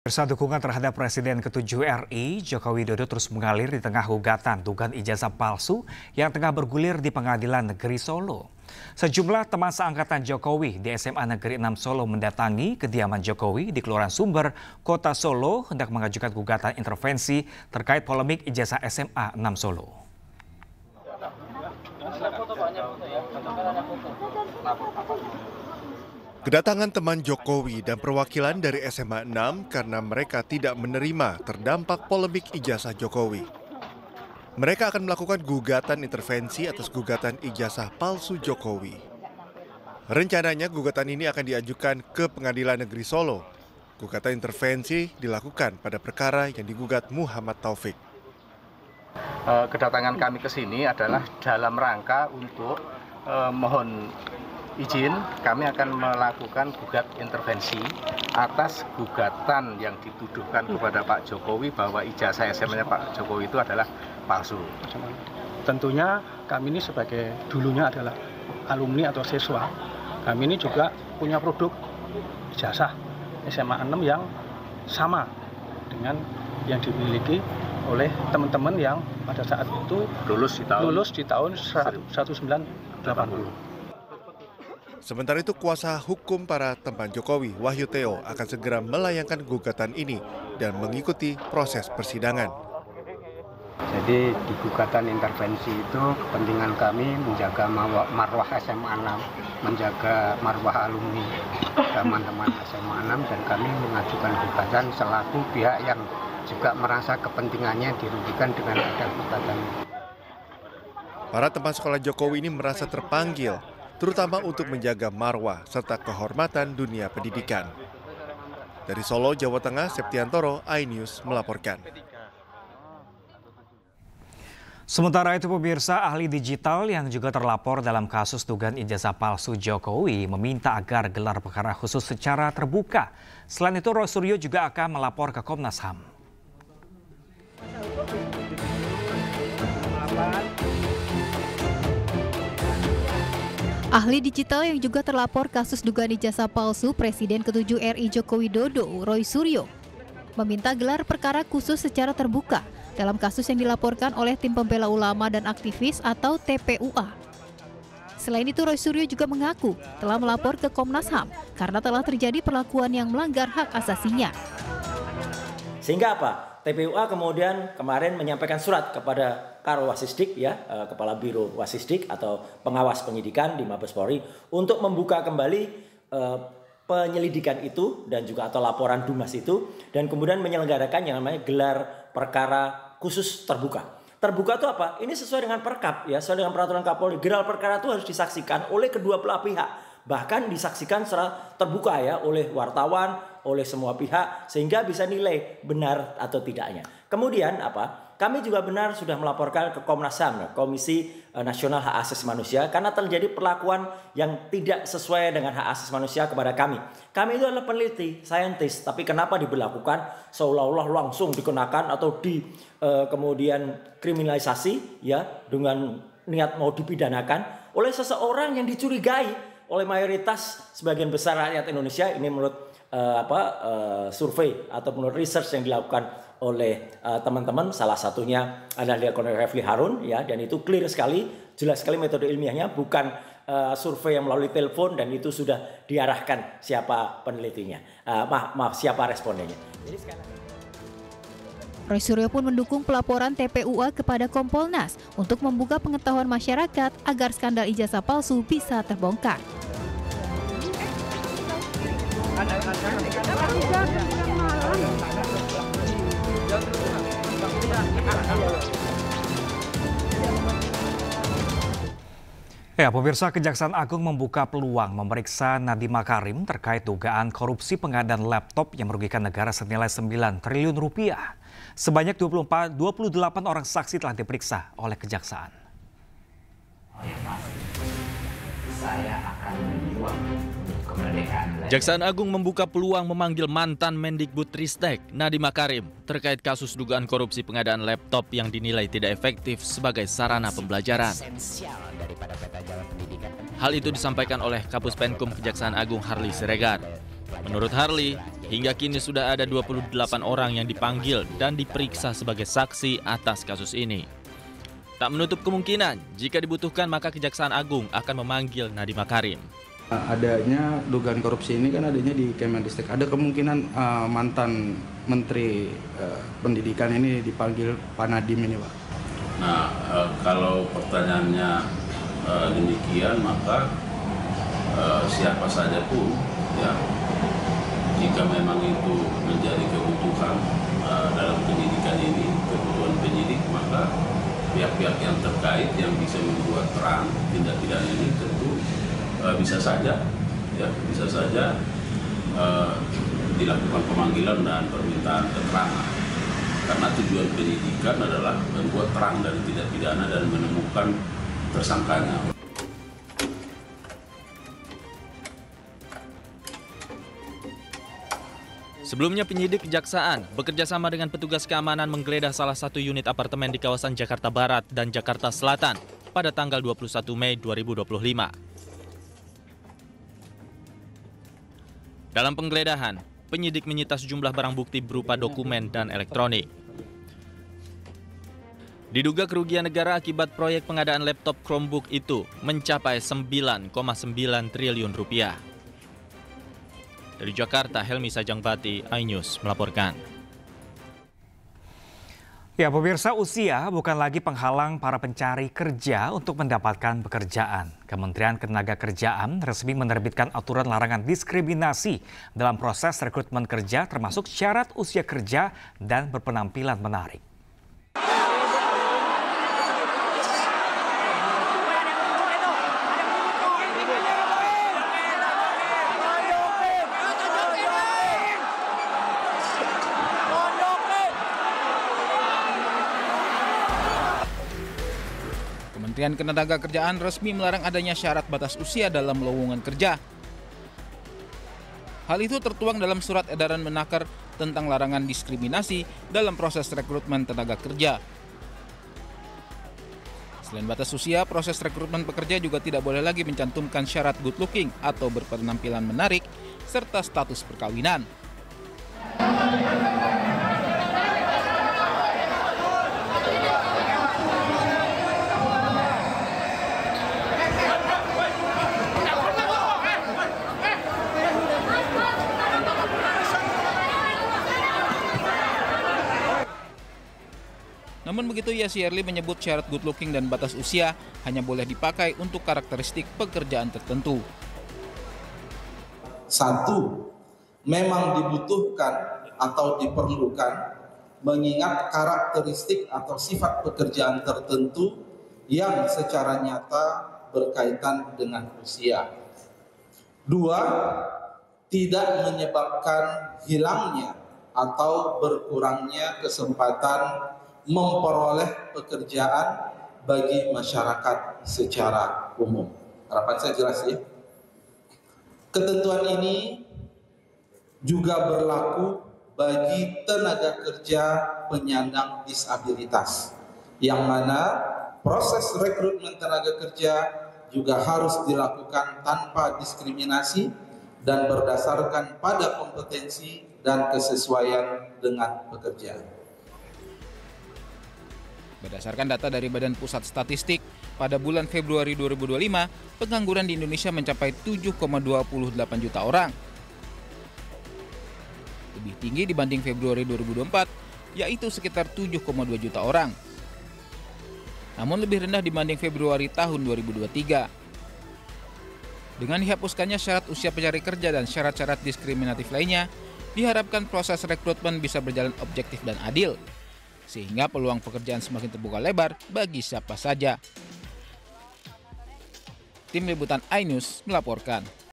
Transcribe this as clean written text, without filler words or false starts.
Pemirsa, dukungan terhadap Presiden ke-7 RI, Joko Widodo terus mengalir di tengah gugatan dugaan ijazah palsu yang tengah bergulir di Pengadilan Negeri Solo. Sejumlah teman seangkatan Jokowi di SMA Negeri 6 Solo mendatangi kediaman Jokowi di Kelurahan Sumber, Kota Solo hendak mengajukan gugatan intervensi terkait polemik ijazah SMA 6 Solo. Kedatangan teman Jokowi dan perwakilan dari SMA 6 karena mereka tidak menerima terdampak polemik ijazah Jokowi. Mereka akan melakukan gugatan intervensi atas gugatan ijazah palsu Jokowi. Rencananya gugatan ini akan diajukan ke Pengadilan Negeri Solo. Gugatan intervensi dilakukan pada perkara yang digugat Muhammad Taufik. Kedatangan kami ke sini adalah dalam rangka untuk mohon izin, kami akan melakukan gugat intervensi atas gugatan yang dituduhkan kepada Pak Jokowi bahwa ijazah SMA-nya Pak Jokowi itu adalah palsu. Tentunya kami ini sebagai dulunya adalah alumni atau siswa, kami ini juga punya produk ijazah SMA 6 yang sama dengan yang dimiliki oleh teman-teman yang pada saat itu lulus di tahun 1980. Sementara itu, kuasa hukum para teman Jokowi, Wahyu Theo, akan segera melayangkan gugatan ini dan mengikuti proses persidangan. Jadi di gugatan intervensi itu kepentingan kami menjaga marwah SMA 6, menjaga marwah alumni teman-teman SMA 6, dan kami mengajukan gugatan selaku pihak yang juga merasa kepentingannya dirugikan dengan ada gugatan. Para teman sekolah Jokowi ini merasa terpanggil, terutama untuk menjaga marwah serta kehormatan dunia pendidikan. Dari Solo, Jawa Tengah, Septiantoro, iNews melaporkan. Sementara itu, pemirsa, ahli digital yang juga terlapor dalam kasus dugaan ijazah palsu Jokowi meminta agar gelar perkara khusus secara terbuka. Selain itu, Roy Suryo juga akan melapor ke Komnas HAM. Ahli digital yang juga terlapor kasus dugaan ijazah palsu Presiden ke-7 RI Joko Widodo, Roy Suryo, meminta gelar perkara khusus secara terbuka dalam kasus yang dilaporkan oleh Tim Pembela Ulama dan Aktivis atau TPUA. Selain itu, Roy Suryo juga mengaku telah melapor ke Komnas HAM karena telah terjadi perlakuan yang melanggar hak asasinya. Sehingga apa? TPUA kemudian kemarin menyampaikan surat kepada Karo Wasisdik, Kepala Biro Wasisdik atau pengawas penyidikan di Mabes Polri, untuk membuka kembali penyelidikan itu dan juga atau laporan Dumas itu, dan kemudian menyelenggarakan yang namanya gelar perkara khusus terbuka. Terbuka itu apa? Ini sesuai dengan Perkap, sesuai dengan peraturan Kapolri. Gelar perkara itu harus disaksikan oleh kedua belah pihak, bahkan disaksikan secara terbuka oleh wartawan, oleh semua pihak, sehingga bisa nilai benar atau tidaknya. Kemudian apa? Kami juga benar sudah melaporkan ke Komnas HAM, Komisi Nasional Hak Asasi Manusia, karena terjadi perlakuan yang tidak sesuai dengan hak asasi manusia kepada kami. Kami itu adalah peneliti, saintis, tapi kenapa diberlakukan seolah-olah langsung dikenakan atau kemudian kriminalisasi dengan niat mau dipidanakan oleh seseorang yang dicurigai oleh mayoritas sebagian besar rakyat Indonesia. Ini menurut survei atau menurut research yang dilakukan oleh teman-teman, salah satunya adalah Kolonel Refli Harun, dan itu clear sekali, jelas sekali metode ilmiahnya, bukan survei yang melalui telepon, dan itu sudah diarahkan siapa penelitinya, siapa respondennya. Roy Suryo pun mendukung pelaporan TPUA kepada Kompolnas untuk membuka pengetahuan masyarakat agar skandal ijazah palsu bisa terbongkar. Pemirsa, Kejaksaan Agung membuka peluang memeriksa Nadiem Makarim terkait dugaan korupsi pengadaan laptop yang merugikan negara senilai 9 triliun rupiah. Sebanyak 28 orang saksi telah diperiksa oleh Kejaksaan. Kejaksaan Agung membuka peluang memanggil mantan Mendikbudristek Nadiem Makarim terkait kasus dugaan korupsi pengadaan laptop yang dinilai tidak efektif sebagai sarana pembelajaran. Hal itu disampaikan oleh Kapus Penkum Kejaksaan Agung Harli Siregar. Menurut Harley, hingga kini sudah ada 28 orang yang dipanggil dan diperiksa sebagai saksi atas kasus ini. Tak menutup kemungkinan, jika dibutuhkan maka Kejaksaan Agung akan memanggil Nadiem Makarim. Adanya dugaan korupsi ini kan adanya di Kemendikbud. Ada kemungkinan mantan Menteri Pendidikan ini dipanggil Pak Nadiem ini, Pak? Nah, kalau pertanyaannya demikian, maka siapa saja pun, ya, jika memang itu menjadi kebutuhan dalam penyidikan ini, kebutuhan penyidik, maka pihak-pihak yang terkait yang bisa membuat terang tindak pidana ini tentu bisa saja dilakukan pemanggilan dan permintaan keterangan. Karena tujuan penyidikan adalah membuat terang dari tindak pidana dan menemukan tersangkanya. Sebelumnya penyidik kejaksaan bekerja sama dengan petugas keamanan menggeledah salah satu unit apartemen di kawasan Jakarta Barat dan Jakarta Selatan pada tanggal 21 Mei 2025. Dalam penggeledahan, penyidik menyita sejumlah barang bukti berupa dokumen dan elektronik. Diduga kerugian negara akibat proyek pengadaan laptop Chromebook itu mencapai 9,9 triliun rupiah. Dari Jakarta, Helmi Sajangbati, iNews melaporkan. Ya, pemirsa, usia bukan lagi penghalang para pencari kerja untuk mendapatkan pekerjaan. Kementerian Ketenagakerjaan resmi menerbitkan aturan larangan diskriminasi dalam proses rekrutmen kerja, termasuk syarat usia kerja dan berpenampilan menarik. Kementerian Ketenagakerjaan resmi melarang adanya syarat batas usia dalam lowongan kerja. Hal itu tertuang dalam surat edaran Menaker tentang larangan diskriminasi dalam proses rekrutmen tenaga kerja. Selain batas usia, proses rekrutmen pekerja juga tidak boleh lagi mencantumkan syarat good looking atau berpenampilan menarik, serta status perkawinan. Namun begitu, Yasirli menyebut syarat good looking dan batas usia hanya boleh dipakai untuk karakteristik pekerjaan tertentu. Satu, memang dibutuhkan atau diperlukan mengingat karakteristik atau sifat pekerjaan tertentu yang secara nyata berkaitan dengan usia. Dua, tidak menyebabkan hilangnya atau berkurangnya kesempatan memperoleh pekerjaan bagi masyarakat secara umum. Harapan saya jelas ya. Ketentuan ini juga berlaku bagi tenaga kerja penyandang disabilitas, yang mana proses rekrutmen tenaga kerja juga harus dilakukan tanpa diskriminasi dan berdasarkan pada kompetensi dan kesesuaian dengan pekerjaan. Berdasarkan data dari Badan Pusat Statistik, pada bulan Februari 2025, pengangguran di Indonesia mencapai 7,28 juta orang. Lebih tinggi dibanding Februari 2024, yaitu sekitar 7,2 juta orang. Namun lebih rendah dibanding Februari tahun 2023. Dengan dihapuskannya syarat usia pencari kerja dan syarat-syarat diskriminatif lainnya, diharapkan proses rekrutmen bisa berjalan objektif dan adil, sehingga peluang pekerjaan semakin terbuka lebar bagi siapa saja. Tim Liputan iNews melaporkan.